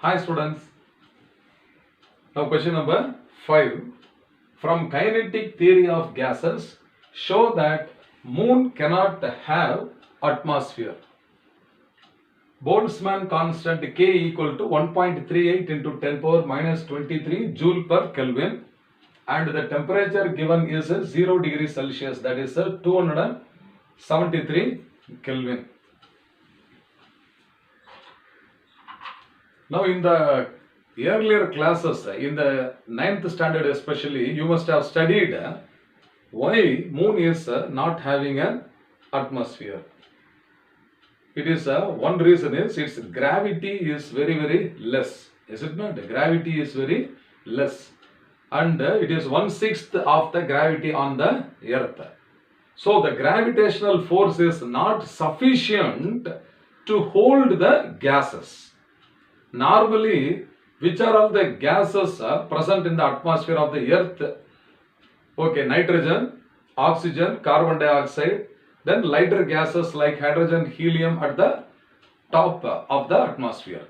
Hi students. Now question number 5. From kinetic theory of gases, show that moon cannot have atmosphere. Boltzmann constant K equal to 1.38 into 10 power minus 23 joule per Kelvin, and the temperature given is 0 degrees Celsius, that is 273 Kelvin. Now in the earlier classes, in the 9th standard especially, you must have studied why moon is not having an atmosphere. It is one reason is its gravity is very less, is it not? Gravity is very less, and it is 1/6 of the gravity on the earth. So the gravitational force is not sufficient to hold the gases. Normally, which are all the gases present in the atmosphere of the earth? Okay, nitrogen, oxygen, carbon dioxide, then lighter gases like hydrogen, helium at the top of the atmosphere.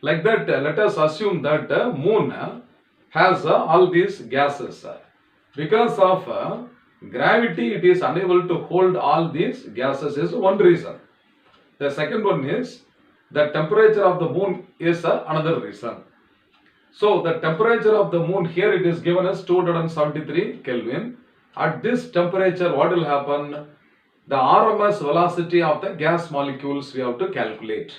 Like that, let us assume that moon has all these gases. Because of gravity, it is unable to hold all these gases is one reason. The second one is the temperature of the moon is another reason. So the temperature of the moon here, it is given as 273 Kelvin. At this temperature, what will happen? The RMS velocity of the gas molecules we have to calculate.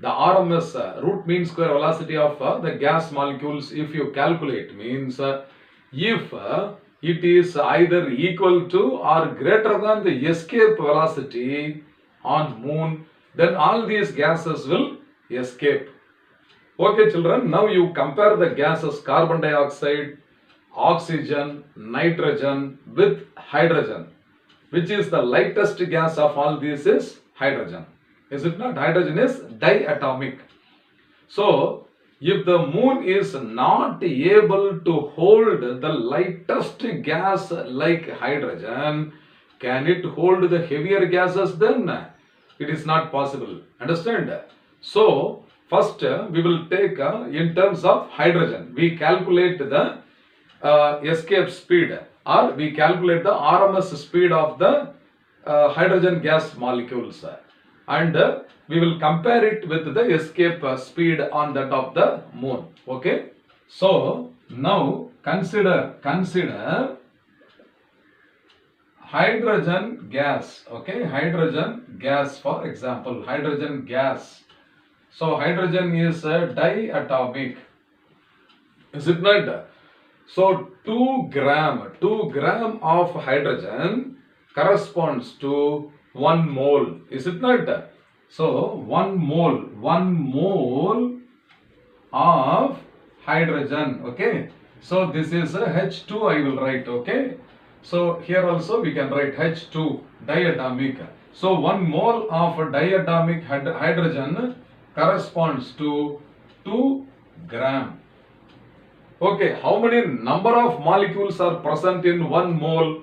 The RMS root mean square velocity of the gas molecules, if you calculate, means if it is either equal to or greater than the escape velocity on moon, then all these gases will escape. Okay children, now you compare the gases carbon dioxide, oxygen, nitrogen with hydrogen. Which is the lightest gas of all these is hydrogen. Is it not? Hydrogen is diatomic. So, if the moon is not able to hold the lightest gas like hydrogen, can it hold the heavier gases then? It is not possible. Understand? So, first we will take in terms of hydrogen. We calculate the escape speed, or we calculate the RMS speed of the hydrogen gas molecules, and we will compare it with the escape speed on that of the moon. Okay, so now consider hydrogen gas. Okay, hydrogen gas, for example, hydrogen gas. So hydrogen is diatomic, is it not? So 2 gram of hydrogen corresponds to 1 mole, is it not? So 1 mole of hydrogen. Okay, so this is H2 I will write. Okay, so here also we can write H2, diatomic. So 1 mole of diatomic hydrogen corresponds to 2 gram. Okay, how many number of molecules are present in 1 mole?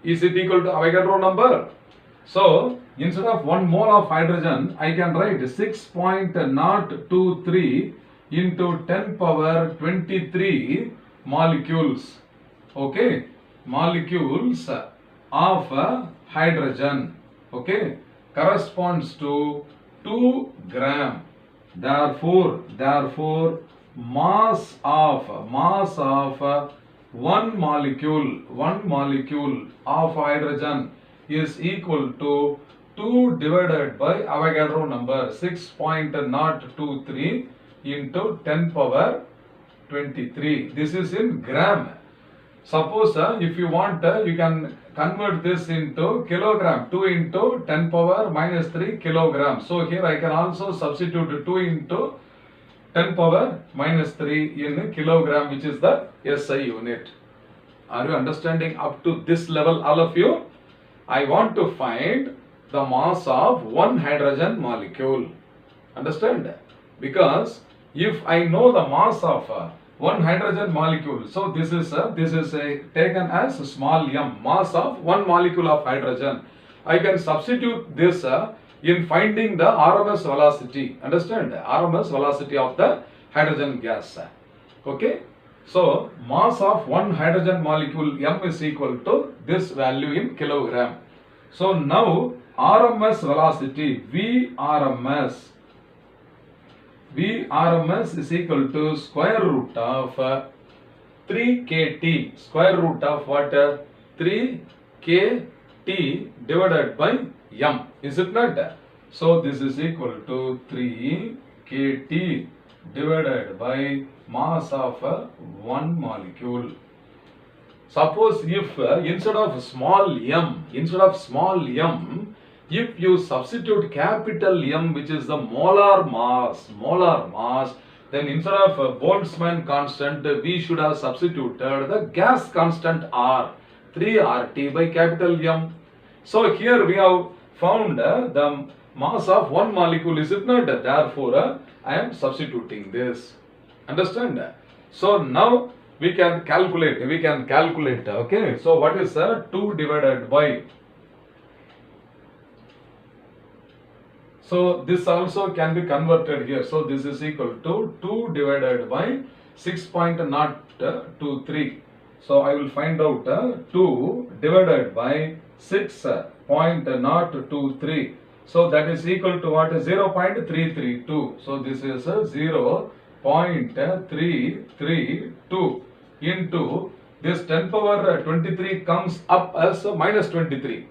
Is it equal to Avogadro number? So, instead of 1 mole of hydrogen, I can write 6.023 into 10 power 23 molecules. Okay, molecules of hydrogen. Okay, corresponds to 2 gram. Therefore, mass of one molecule of hydrogen is equal to 2 divided by Avogadro number 6.023 into 10 power 23. This is in gram. Suppose if you want, you can convert this into kilogram. 2 into 10 power minus 3 kilogram. So here I can also substitute 2 into 10 power minus 3 in kilogram, which is the SI unit. Are you understanding up to this level, all of you? I want to find the mass of one hydrogen molecule. Understand? Because if I know the mass of one hydrogen molecule, so this is taken as small m, mass of one molecule of hydrogen. I can substitute this in finding the RMS velocity. Understand? RMS velocity of the hydrogen gas. Okay. So mass of one hydrogen molecule m is equal to this value in kilogram. So now RMS velocity Vrms is equal to square root of 3 kt, square root of what? 3 kt divided by m, is it not? So this is equal to 3 kt divided by mass of one molecule. Suppose if instead of small m, if you substitute capital M, which is the molar mass, then instead of Boltzmann constant, we should have substituted the gas constant R, 3 RT by capital M. So here we have found the mass of one molecule, is it not? Therefore, I am substituting this. Understand? So now we can calculate, okay. So what is 2 divided by, so this also can be converted here. So this is equal to 2 divided by 6.023. So I will find out 2 divided by 6.023. So that is equal to what? 0.332. So this is 0.332 into this 10 power 23 comes up as minus 23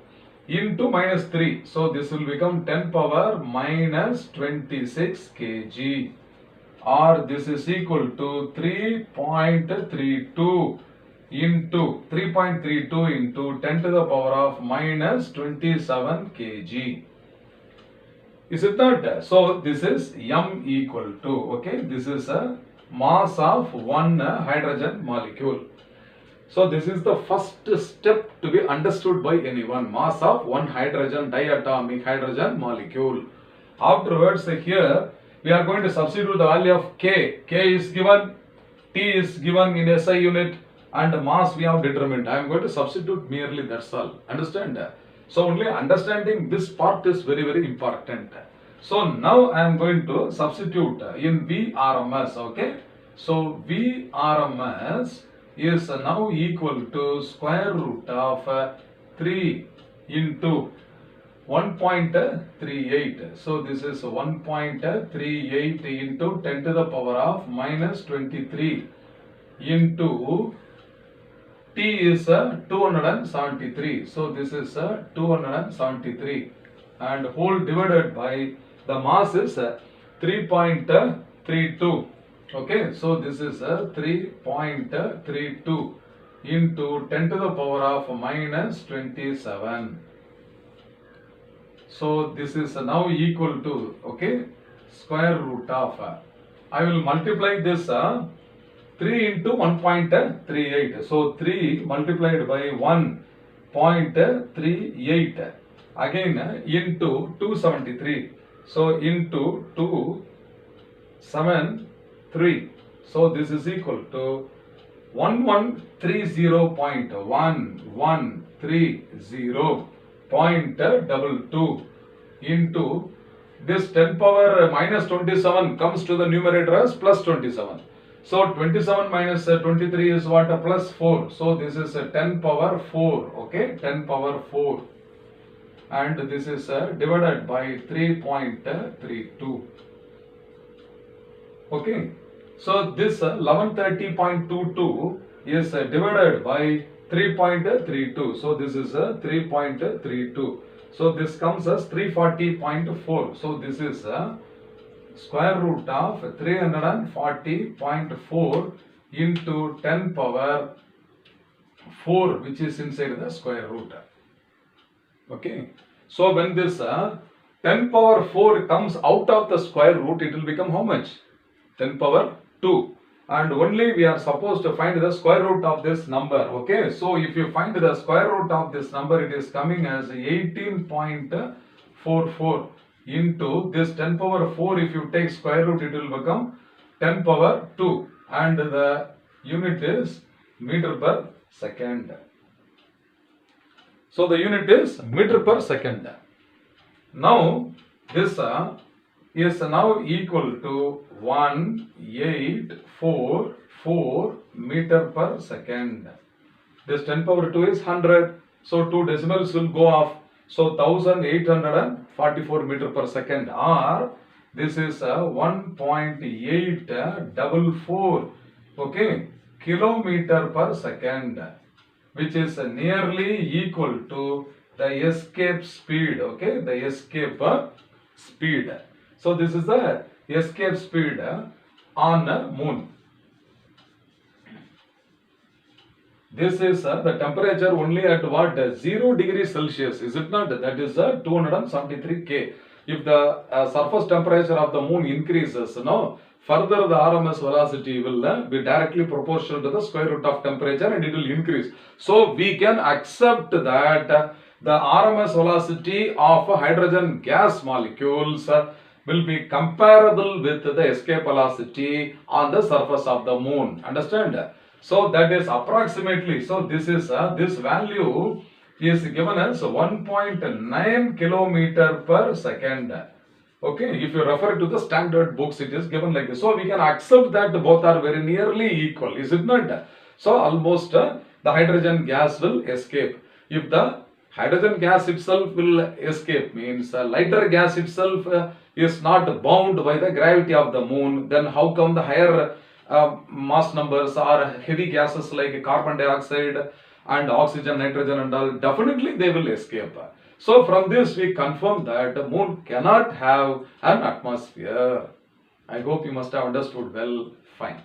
into minus 3. So this will become 10 power minus 26 kg, or this is equal to 3.32 into 10 to the power of minus 27 kg. Is it not? So this is m equal to, okay, this is a mass of one hydrogen molecule. So this is the first step to be understood by anyone, mass of one hydrogen diatomic hydrogen molecule. Afterwards here we are going to substitute the value of K. K is given, T is given in SI unit, and mass we have determined. I am going to substitute merely, that's all. Understand? So only understanding this part is very, very important. So now I am going to substitute in Vrms, okay. So Vrms is now equal to square root of 3 into 1.38. So this is 1.38 into 10 to the power of minus 23 into T is 273. So this is 273 and whole divided by the mass is 3.32. Okay, so this is 3.32 into 10 to the power of minus 27. So this is now equal to, okay, square root of, I will multiply this 3 into 1.38. So 3 multiplied by 1.38 again into 273. So into 273. So this is equal to 1130.1130.22 into this 10 power minus 27 comes to the numerator as plus 27. So 27 minus 23 is what? Plus 4. So this is 10 power 4. Okay, 10 power 4. And this is divided by 3.32. Okay. So this 1130.22 is divided by 3.32. So this is 3.32. So this comes as 340.4. So this is square root of 340.4 into 10 power 4, which is inside the square root. Okay. So when this 10 power 4 comes out of the square root, it will become how much? 10 power 2. And only we are supposed to find the square root of this number. Okay. So if you find the square root of this number, it is coming as 18.44 into this 10 power 4. If you take square root, it will become 10 power 2. And the unit is meter per second. So the unit is meter per second. Now this is now equal to 1844 meter per second. This 10 power 2 is 100. So 2 decimals will go off. So 1844 meter per second, or this is 1.844, okay, kilometer per second, which is nearly equal to the escape speed, okay, the escape speed. So this is the escape speed on moon. This is the temperature only at what? 0 degrees Celsius, is it not? That is 273 K. If the surface temperature of the moon increases, further the RMS velocity will be directly proportional to the square root of temperature, and it will increase. So we can accept that the RMS velocity of hydrogen gas molecules will be comparable with the escape velocity on the surface of the moon. Understand? So that is approximately, so this is this value is given as 1.9 kilometer per second. Okay, if you refer to the standard books, it is given like this. So we can accept that both are very nearly equal, is it not? So almost the hydrogen gas will escape. If the hydrogen gas itself will escape, means lighter gas itself is not bound by the gravity of the moon, then how come the higher mass numbers or heavy gases like carbon dioxide and oxygen, nitrogen and all, definitely they will escape. So from this we confirm that the moon cannot have an atmosphere. I hope you must have understood well. Fine.